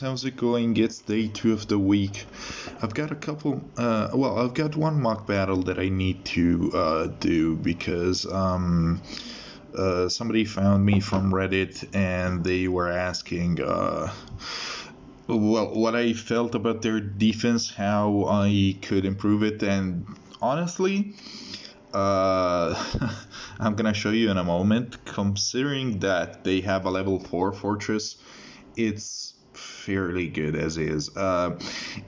how's it going? It's day 2 of the week. I've got a couple, I've got one mock battle that I need to do because somebody found me from Reddit and they were asking, what I felt about their defense, how I could improve it, and honestly, I'm gonna show you in a moment. Considering that they have a level 4 fortress, it's fairly good as is.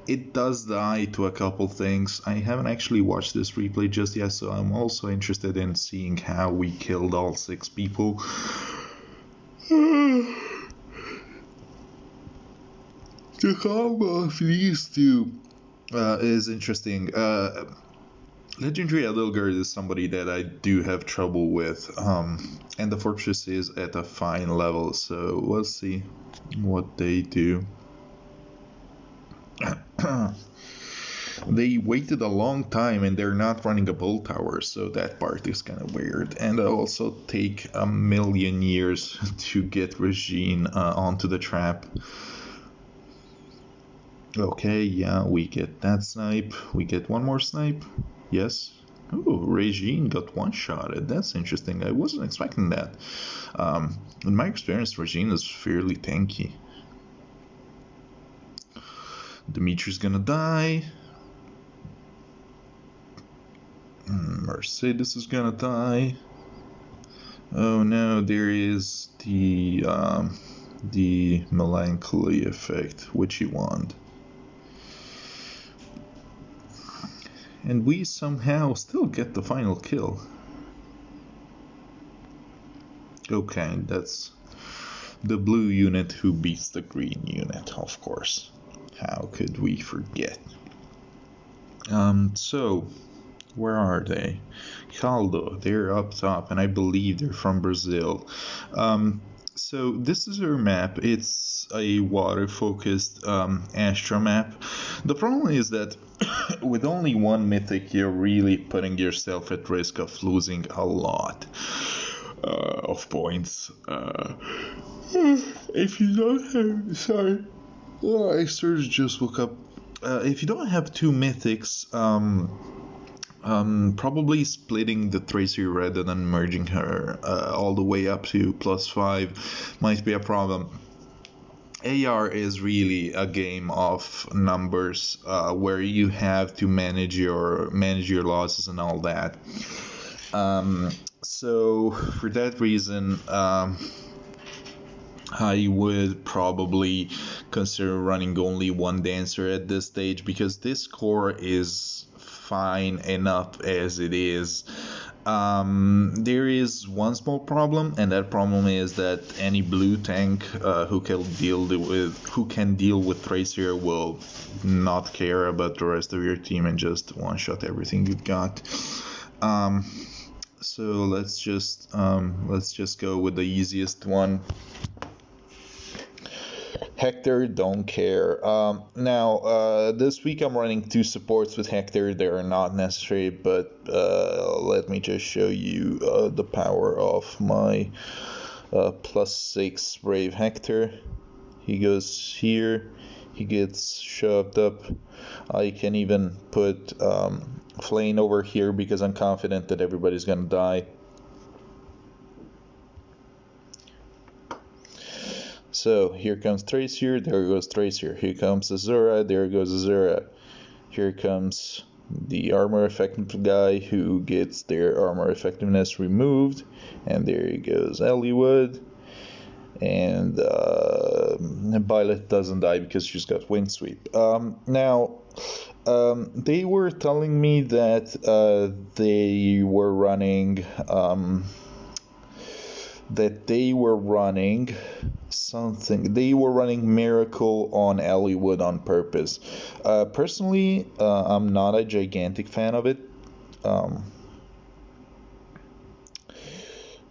It does die to a couple things. I haven't actually watched this replay just yet, so I'm also interested in seeing how we killed all 6 people. The combo of these two is interesting. Legendary Edelgard is somebody that I do have trouble with, and the fortress is at a fine level, so we'll see what they do. They waited a long time and they're not running a bull tower, so that part is kind of weird. And it'll also take a million years to get Regine onto the trap. Okay, yeah, we get that snipe. We get one more snipe. Yes. Oh, Regine got one-shotted. That's interesting. I wasn't expecting that. In my experience, Regine is fairly tanky. Dimitri's gonna die. Mercedes is gonna die. Oh no, there is the melancholy effect, which you want. And we somehow still get the final kill. Okay, that's the blue unit who beats the green unit, of course. How could we forget? So, where are they? Caldo, they're up top, and I believe they're from Brazil. So this is our map. It's a water-focused Astra map. The problem is that with only one mythic, you're really putting yourself at risk of losing a lot of points. If you don't have... Sorry. Oh, I sort of just woke up. If you don't have 2 mythics, probably splitting the Tracer rather than merging her all the way up to +5 might be a problem. AR is really a game of numbers where you have to manage your losses and all that. So for that reason, I would probably consider running only one dancer at this stage, because this core is fine enough as it is. There is one small problem, and that problem is that any blue tank who can deal with Tracer will not care about the rest of your team and just one-shot everything you've got. So let's just go with the easiest one. Hector, don't care. Now, this week I'm running 2 supports with Hector. They are not necessary, but let me just show you the power of my +6 Brave Hector. He goes here, he gets shoved up. I can even put Flame over here because I'm confident that everybody's gonna die. So here comes Tracer, there goes Tracer. Here comes Azura, there goes Azura. Here comes the armor effective guy who gets their armor effectiveness removed. And there he goes Elliewood. And Violet doesn't die because she's got Wind Sweep. Now, they were telling me that they were running something. They were running Miracle on Elliewood on purpose. Personally, I'm not a gigantic fan of it.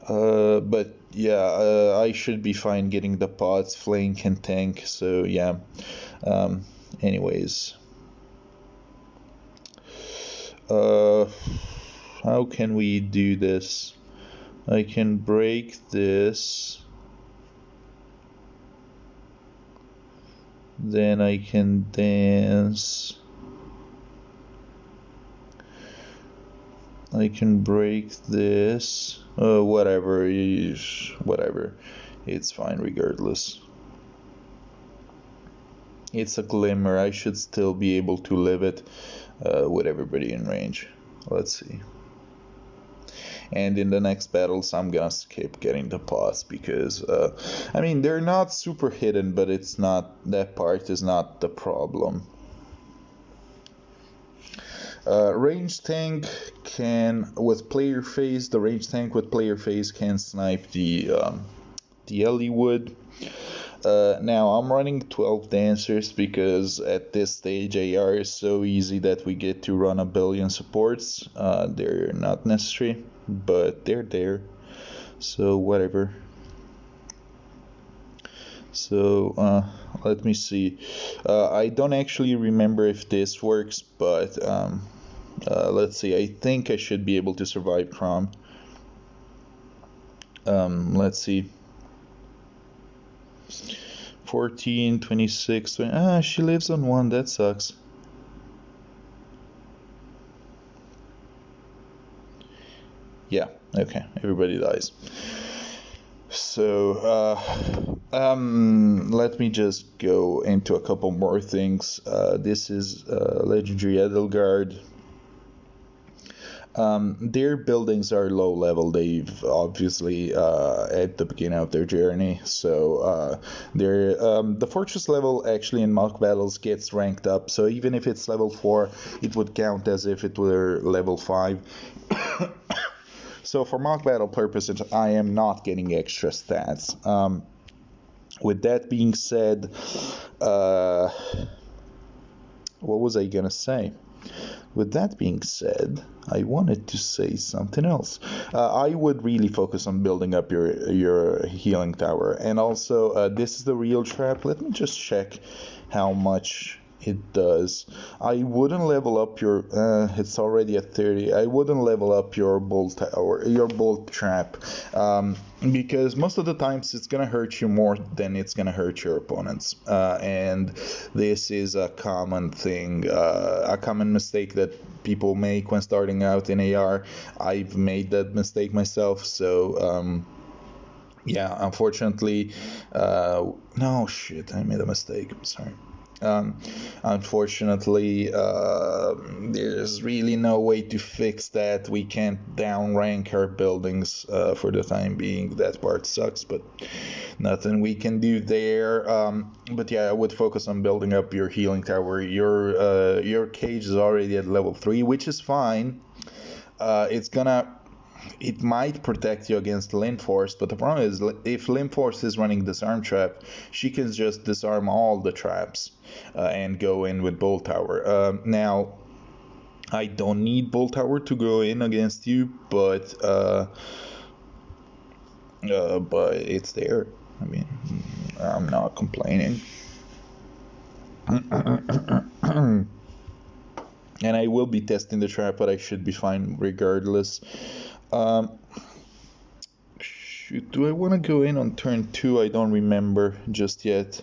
But yeah, I should be fine getting the pots. Flame can tank, so yeah. Anyways. How can we do this? I can break this. Then I can dance. I can break this. Whatever. Whatever. It's fine regardless. It's a glimmer. I should still be able to live it with everybody in range. Let's see. And in the next battles, I'm gonna skip getting the pots because, I mean, they're not super hidden, but it's not, that part is not the problem. Range tank can, with player phase, the range tank with player phase can snipe the Ellie wood. Now I'm running 12 dancers because at this stage AR is so easy that we get to run a billion supports. They're not necessary, but they're there, so whatever. So let me see. I don't actually remember if this works, but let's see. I think I should be able to survive Crom. Let's see. 14, 26, 20. She lives on 1. That sucks. Yeah, okay. Everybody dies. So, let me just go into a couple more things. This is Legendary Edelgard. Their buildings are low level. They've obviously at the beginning of their journey, so the fortress level actually in mock battles gets ranked up. So even if it's level 4, it would count as if it were level 5. So for mock battle purposes, I am not getting extra stats. With that being said, what was I gonna say? With that being said, I wanted to say something else. I would really focus on building up your healing tower. And also, this is the real trap. Let me just check how much it does. I wouldn't level up your... it's already at 30. I wouldn't level up your bolt tower, your bolt trap. Because most of the times it's going to hurt you more than it's going to hurt your opponents. And this is a common thing, a common mistake that people make when starting out in AR. I've made that mistake myself, so... yeah, unfortunately... no, shit, I made a mistake. I'm sorry. Unfortunately, there's really no way to fix that. We can't downrank our buildings for the time being. That part sucks, but nothing we can do there. But yeah, I would focus on building up your healing tower. Your cage is already at level 3, which is fine. It might protect you against Limb Force, but the problem is if Limb Force is running Disarm Trap, she can just disarm all the traps and go in with Bolt Tower. Now, I don't need Bolt Tower to go in against you, but it's there. I mean, I'm not complaining. And I will be testing the trap, but I should be fine regardless. Shoot, do I want to go in on turn 2? I don't remember just yet.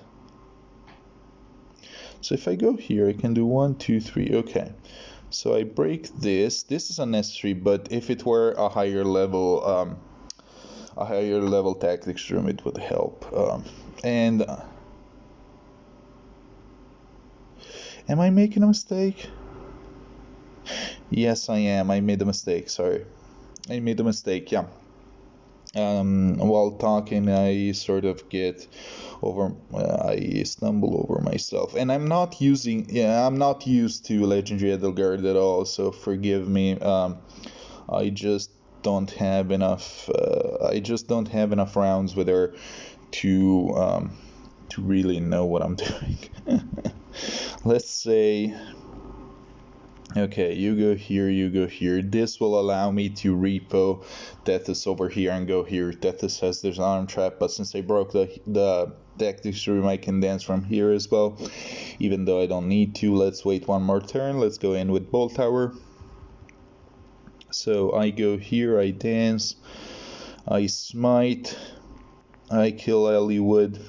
So if I go here, I can do 1, 2, 3. Okay. So I break this. This is unnecessary, but if it were a higher level tactics room, it would help. Am I making a mistake? Yes, I am. I made a mistake. Sorry. I made a mistake, yeah. While talking, I sort of I stumble over myself, and I'm not used to Legendary Edelgard at all, so forgive me. I just don't have enough. Rounds with her to really know what I'm doing. Let's say. Okay, you go here, you go here. This will allow me to repo Tethys over here and go here. Tethys has this arm trap, but since I broke the tactics room, I can dance from here as well. Even though I don't need to, let's wait one more turn. Let's go in with Bolt Tower. So I go here, I dance, I smite, I kill Elliewood.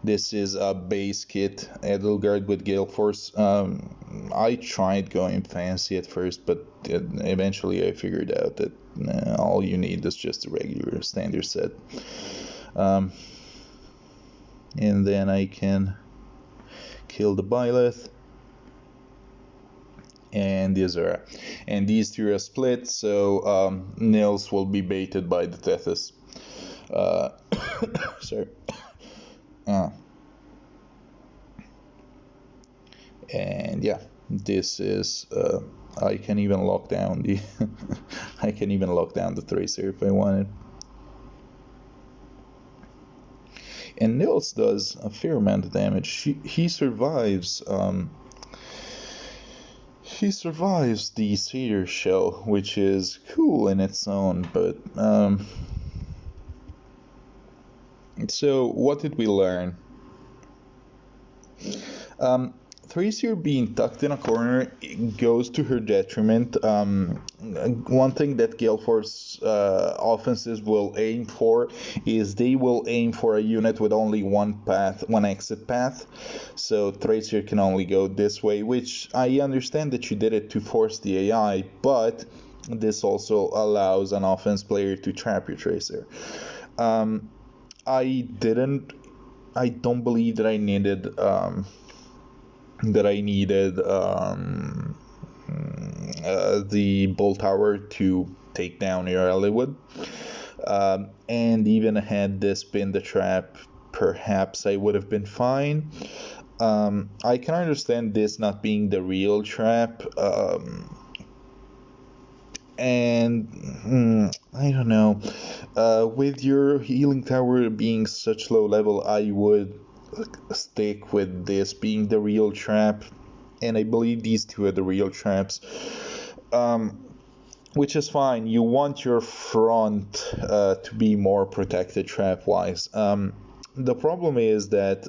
This is a base kit Edelgard with Gale Force. I tried going fancy at first, but eventually I figured out that all you need is just a regular standard set. And then I can kill the Byleth and the Azura. And these two are split, so Nils will be baited by the Tethys. Sorry. And yeah, this is I can even lock down the I can even lock down the Tracer if I wanted. And Nils does a fair amount of damage. He survives the Satyr Shell, which is cool in its own, but so what did we learn? Thracier being tucked in a corner goes to her detriment. One thing that Gale Force offenses will aim for is they will aim for a unit with only one exit path. So Thracier can only go this way, which I understand that you did it to force the AI, but this also allows an offense player to trap your Tracer. I don't believe that I needed the Bolt Tower to take down your Eliwood. And even had this been the trap, perhaps I would have been fine. I can understand this not being the real trap. And I don't know. With your healing tower being such low level, I would stick with this being the real trap, and I believe these two are the real traps, which is fine. You want your front to be more protected trap wise. The problem is that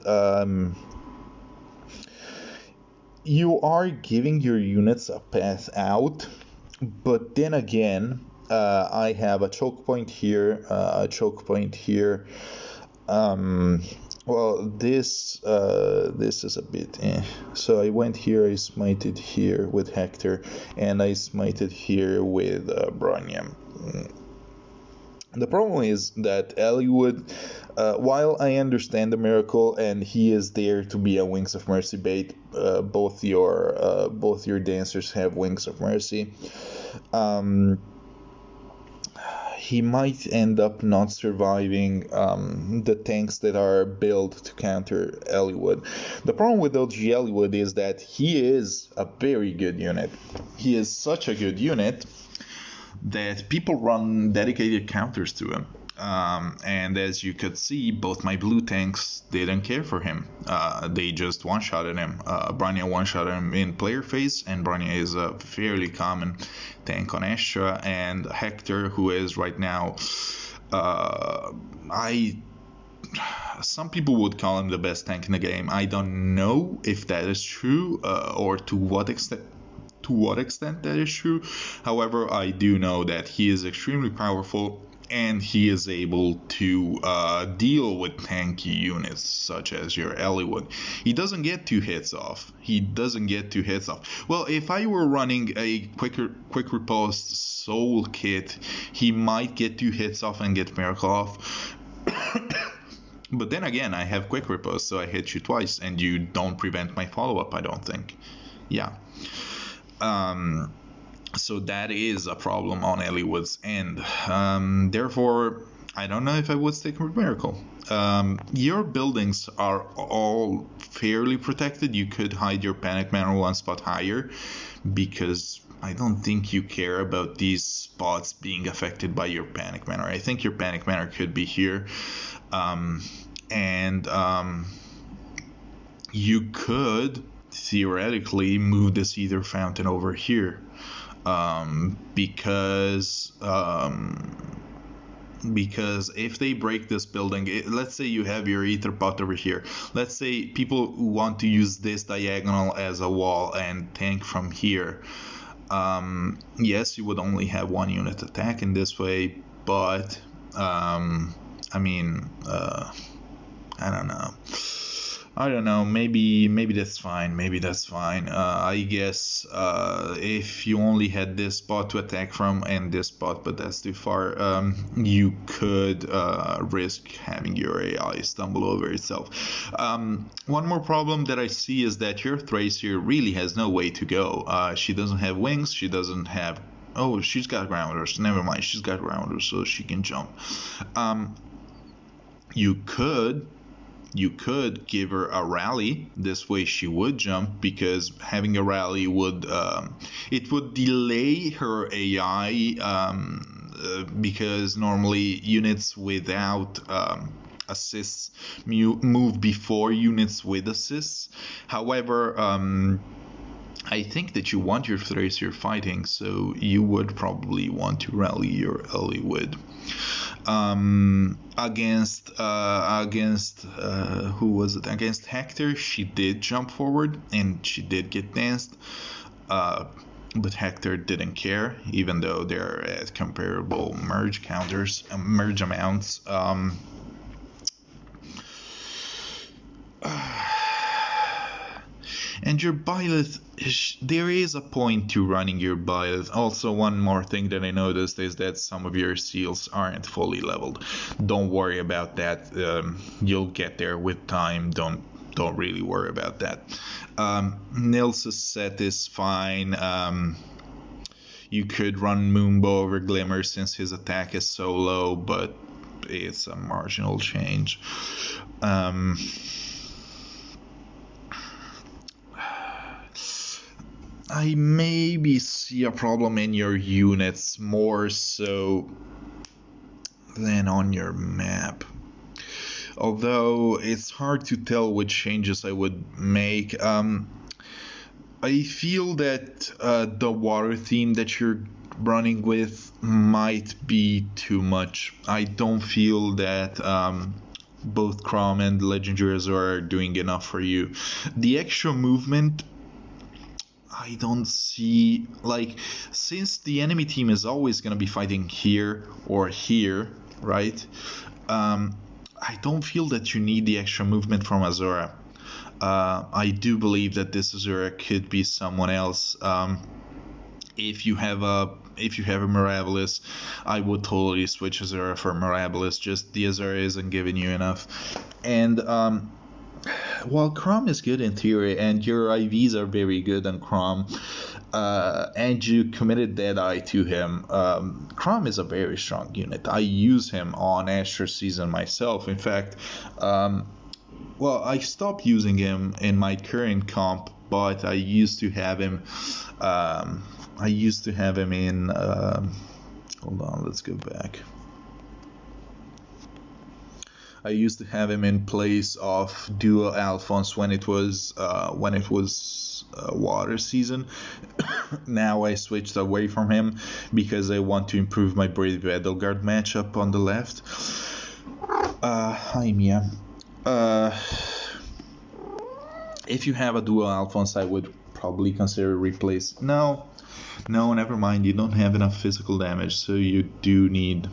you are giving your units a path out, but then again, I have a choke point here, well, this is a bit So I went here, I smited here with Hector, and I smited here with Bronya. The problem is that Eliwood, while I understand the miracle and he is there to be a Wings of Mercy bait, both your dancers have Wings of Mercy. He might end up not surviving the tanks that are built to counter Eliwood. The problem with OG Eliwood is that he is a very good unit. He is such a good unit that people run dedicated counters to him. And as you could see, both my blue tanks didn't care for him. They just one-shotted him. Bronya one-shotted him in player phase, and Bronya is a fairly common tank on Astra. And Hector, who is right now, some people would call him the best tank in the game. I don't know if that is true, or to what extent that is true. However, I do know that he is extremely powerful, and he is able to deal with tanky units such as your Eliwood. He doesn't get 2 hits off. Well, if I were running a quick riposte soul kit, he might get 2 hits off and get miracle off. But then again, I have quick riposte, so I hit you twice, and you don't prevent my follow-up, I don't think. Yeah. So that is a problem on Eliwood's end. Therefore, I don't know if I would stick with Miracle. Your buildings are all fairly protected. You could hide your Panic Manor 1 spot higher, because I don't think you care about these spots being affected by your Panic Manor. I think your Panic Manor could be here. You could theoretically move this Aether Fountain over here. Because if they break this building, let's say you have your Aether pot over here. Let's say people want to use this diagonal as a wall and tank from here. Yes, you would only have 1 unit attack in this way, but I don't know. I don't know. Maybe that's fine. Maybe that's fine. I guess if you only had this spot to attack from and this spot, but that's too far, you could risk having your AI stumble over itself. One more problem that I see is that your Thracier really has no way to go. She doesn't have wings. She doesn't have. Oh, she's got grounders. Never mind. She's got grounders, so she can jump. You could give her a rally. This way she would jump, because having a rally would it would delay her AI, because normally units without assists move before units with assists. However, I think that you want your Thracier fighting, so you would probably want to rally your Eliwood. Against who was it? Against Hector, she did jump forward and she did get danced, but Hector didn't care, even though they're at comparable merge counters, merge amounts. And your Byleth, there is a point to running your Byleth. Also, one more thing that I noticed is that some of your seals aren't fully leveled. Don't worry about that. You'll get there with time. Don't really worry about that. Nils' set is fine. You could run Moonbow over Glimmer since his attack is so low, but it's a marginal change. I maybe see a problem in your units more so than on your map. Although it's hard to tell which changes I would make. I feel that the water theme that you're running with might be too much. I don't feel that both Chrom and Legendaries are doing enough for you. The extra movement, I don't see, like, since the enemy team is always going to be fighting here or here, right? I don't feel that you need the extra movement from Azura. I do believe that this Azura could be someone else. If you have a Mirabilis, I would totally switch Azura for Mirabilis. Just the Azura isn't giving you enough. And while Chrom is good in theory, and your IVs are very good on Chrom, and you committed Deadeye to him, Chrom is a very strong unit. I use him on Astra Season myself. In fact, I stopped using him in my current comp, but I used to have him. In. Hold on, let's go back. I used to have him in place of Duo Alphonse when it was water season. Now I switched away from him because I want to improve my Brave Edelgard matchup on the left. Hi Mia. If you have a Duo Alphonse, I would probably consider replace. No, never mind. You don't have enough physical damage, so you do need.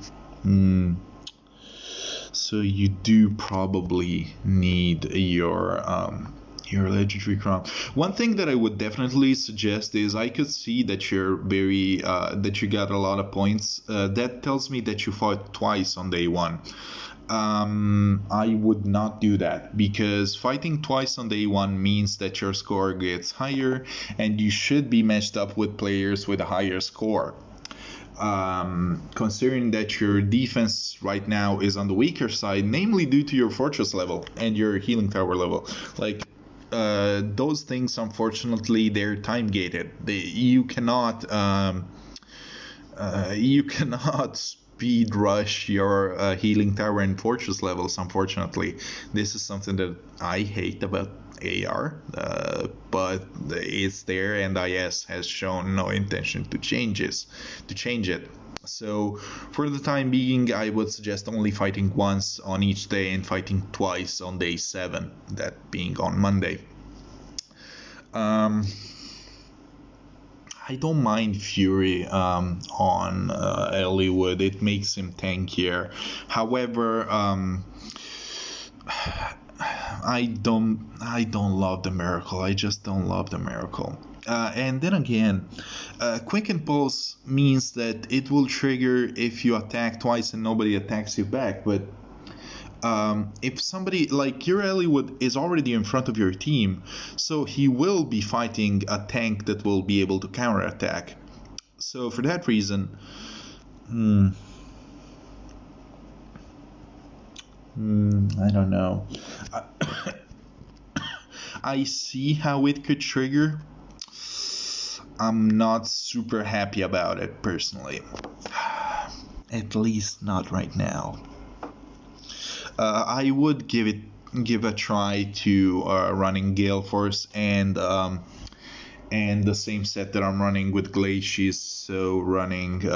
So you do probably need your legendary crown. One thing that I would definitely suggest is, I could see that you're very that you got a lot of points. That tells me that you fought twice on day one. I would not do that, because fighting twice on day one means that your score gets higher, and you should be matched up with players with a higher score. Considering that your defense right now is on the weaker side, namely due to your fortress level and your healing tower level, like those things, unfortunately, they're time gated. You cannot speed rush your healing tower and fortress levels. Unfortunately, this is something that I hate about AR, but it's there, and IS has shown no intention to change it. So for the time being, I would suggest only fighting once on each day and fighting twice on day 7, that being on Monday. I don't mind Fury on Eliwood. It makes him tankier. However, I don't love the miracle. I just don't love the miracle. And then again, quick impulse means that it will trigger if you attack twice and nobody attacks you back. But if somebody like your Hollywood is already in front of your team, so he will be fighting a tank that will be able to counterattack. So for that reason, I don't know. I see how it could trigger. I'm not super happy about it personally. At least not right now. I would give a try to running Gale Force and the same set that I'm running with Glaciers. So running.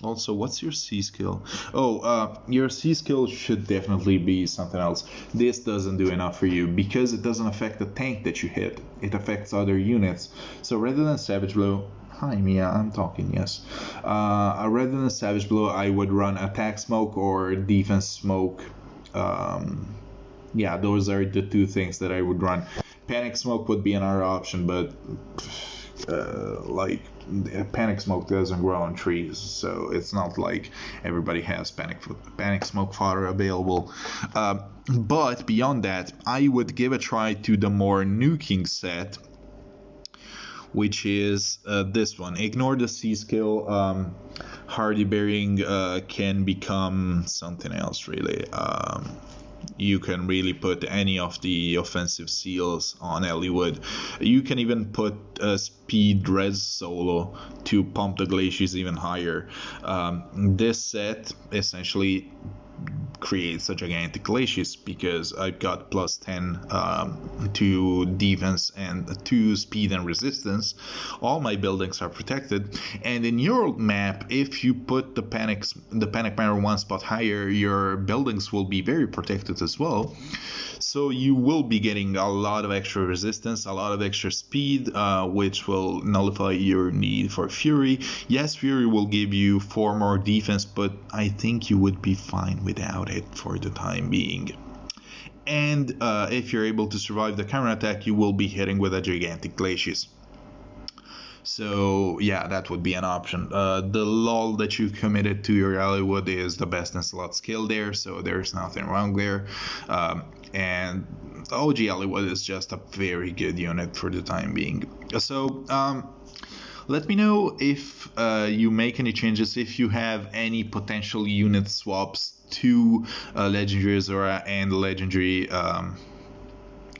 Also, what's your C skill? Your C skill should definitely be something else. This doesn't do enough for you because it doesn't affect the tank that you hit. It affects other units. So rather than Savage Blow, hi Mia, I'm talking, yes. Rather than Savage Blow, I would run Attack Smoke or Defense Smoke. Yeah, those are the two things that I would run. Panic Smoke would be another option, but Panic Smoke doesn't grow on trees, so it's not like everybody has Panic Smoke fodder available. But beyond that, I would give a try to the more nuking set, which is this one. Ignore the C skill. Hardy Bearing can become something else, really. You can really put any of the offensive seals on Hollywood. You can even put Speed Res Solo to pump the glaciers even higher. This set essentially creates a gigantic glaciers because I've got plus 10 to defense and 2 speed and resistance. All my buildings are protected, and in your map, if you put the panic banner one spot higher, your buildings will be very protected as well. So you will be getting a lot of extra resistance, a lot of extra speed, which will nullify your need for Fury. Yes, Fury will give you 4 more defense, but I think you would be fine without it for the time being. And if you're able to survive the counterattack, you will be hitting with a gigantic Glacius. So yeah, that would be an option. The lull that you committed to your Hollywood is the best in slot skill there, so there's nothing wrong there. And OG Hollywood is just a very good unit for the time being. So let me know if you make any changes, if you have any potential unit swaps to Legendary Zora and Legendary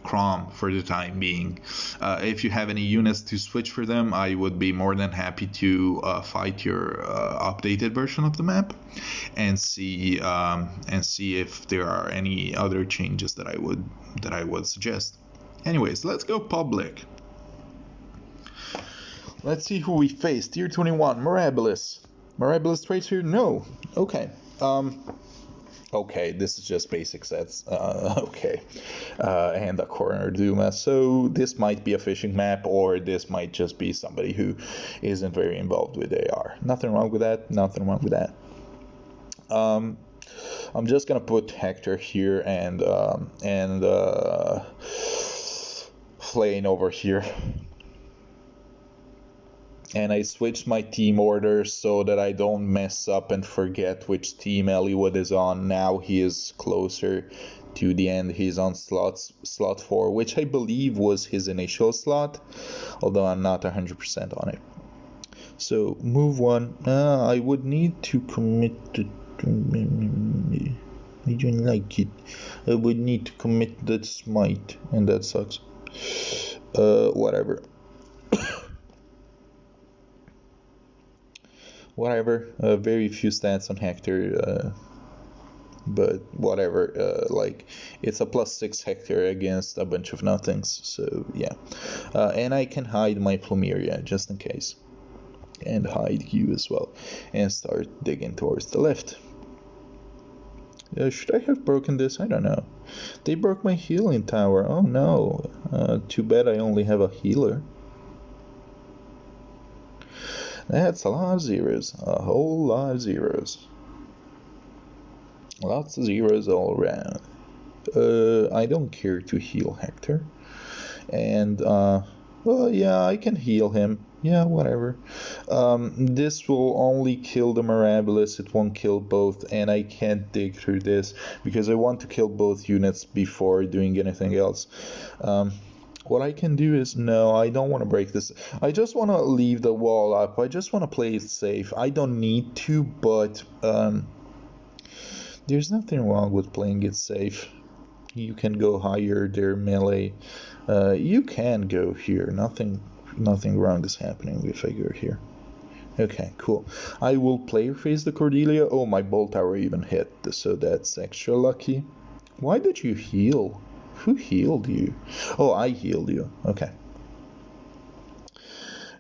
Crom for the time being. If you have any units to switch for them, I would be more than happy to fight your updated version of the map and see if there are any other changes that I would suggest. Anyways, let's go public. Let's see who we face. Tier 21, Mirabilis. Mirabilis trades here? No. Okay. Okay, this is just basic sets. Okay. And a Corner Duma. So this might be a fishing map, or this might just be somebody who isn't very involved with AR. Nothing wrong with that. Nothing wrong with that. I'm just gonna put Hector here and Flane over here. And I switched my team order so that I don't mess up and forget which team Hollywood is on. Now he is closer to the end. He's on slot 4, which I believe was his initial slot, although I'm not 100% on it. So move 1. I would need to commit to... I don't like it. I would need to commit that smite, and that sucks. Whatever. Whatever, very few stats on Hector, but whatever, like, it's a +6 Hector against a bunch of nothings, so yeah. And I can hide my Plumeria, just in case. And hide you as well. And start digging towards the left. Should I have broken this? I don't know. They broke my healing tower, oh no. Too bad I only have a healer. That's a lot of zeros. A whole lot of zeros. Lots of zeros all around. I don't care to heal Hector. And, well, yeah, I can heal him. Yeah, whatever. This will only kill the Mirabilis, it won't kill both, and I can't dig through this because I want to kill both units before doing anything else. What I can do is, no, I don't want to break this. I just want to leave the wall up. I just want to play it safe. I don't need to, but there's nothing wrong with playing it safe. You can go higher, their melee. You can go here. Nothing wrong is happening if I go here. Okay, cool. I will player phase the Cordelia. Oh, my bolt tower even hit, so that's extra lucky. Why did you heal? Who healed you? Oh, I healed you. Okay.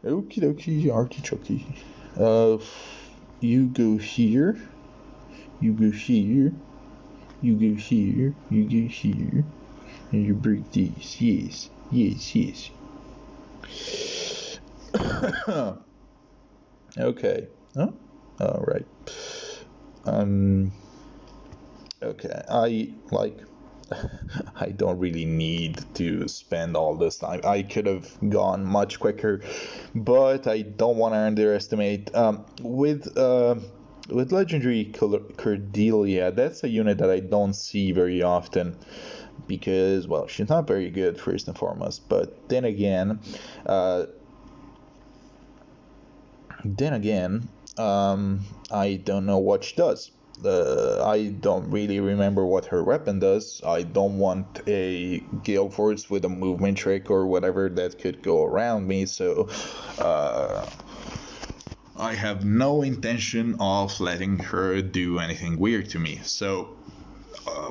Okie dokie, artichoke. You go here. You go here. You go here. You go here. And you break these. Yes. Yes, yes. Okay. Oh, all right. Okay. I don't really need to spend all this time. I could have gone much quicker, but I don't want to underestimate. With Legendary Cordelia, that's a unit that I don't see very often because, well, she's not very good first and foremost. But then again, I don't know what she does. I don't really remember what her weapon does. I don't want a Gale Force with a movement trick or whatever that could go around me, so I have no intention of letting her do anything weird to me. So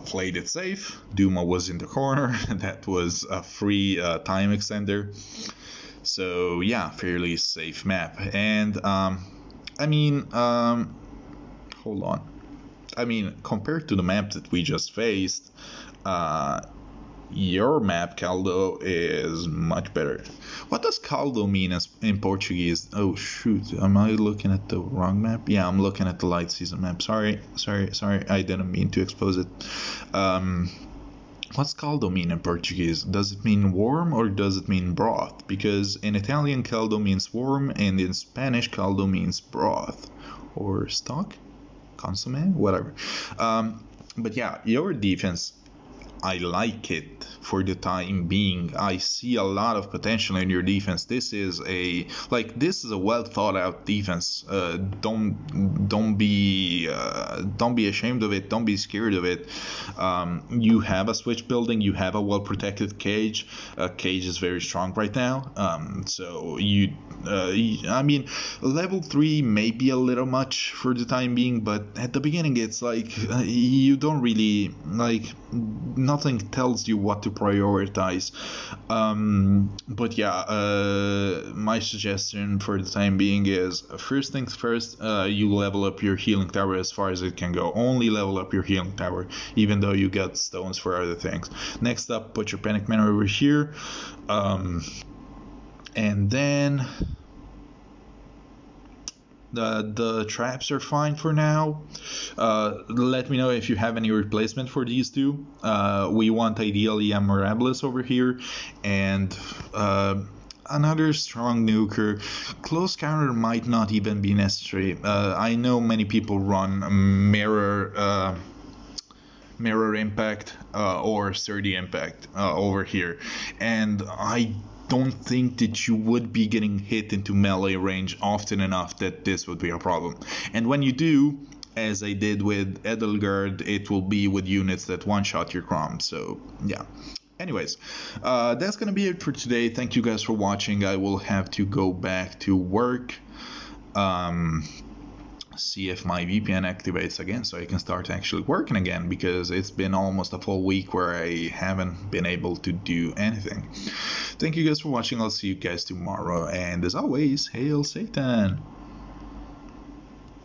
played it safe. Duma was in the corner. That was a free time extender. So yeah, fairly safe map. And hold on. I mean, compared to the map that we just faced, your map, Caldo, is much better. What does Caldo mean in Portuguese? Oh shoot, am I looking at the wrong map? Yeah, I'm looking at the light season map. Sorry, I didn't mean to expose it. What's caldo mean in Portuguese? Does it mean warm or does it mean broth? Because in Italian caldo means warm and in Spanish caldo means broth or stock, consomme, whatever. But yeah, your defense, I like it for the time being. I see a lot of potential in your defense. This is a well thought out defense. Don't be ashamed of it. Don't be scared of it. You have a switch building. You have a well protected cage. Cage is very strong right now. So level 3 may be a little much for the time being, but at the beginning it's like you don't really nothing tells you what to prioritize. But yeah, my suggestion for the time being is first things first, you level up your healing tower as far as it can go. Only level up your healing tower, even though you got stones for other things. Next up, put your panic mana over here, and then the traps are fine for now. Let me know if you have any replacement for these two. We want ideally a Mirabilis over here and another strong nuker. Close counter might not even be necessary. I know many people run mirror impact or sturdy impact over here, and I don't think that you would be getting hit into melee range often enough that this would be a problem. And when you do, as I did with Edelgard, it will be with units that one-shot your Crom. So yeah. Anyways, that's gonna be it for today. Thank you guys for watching. I will have to go back to work. See if my VPN activates again so I can start actually working again, because it's been almost a full week where I haven't been able to do anything. Thank you guys for watching. I'll see you guys tomorrow, and as always, hail Satan.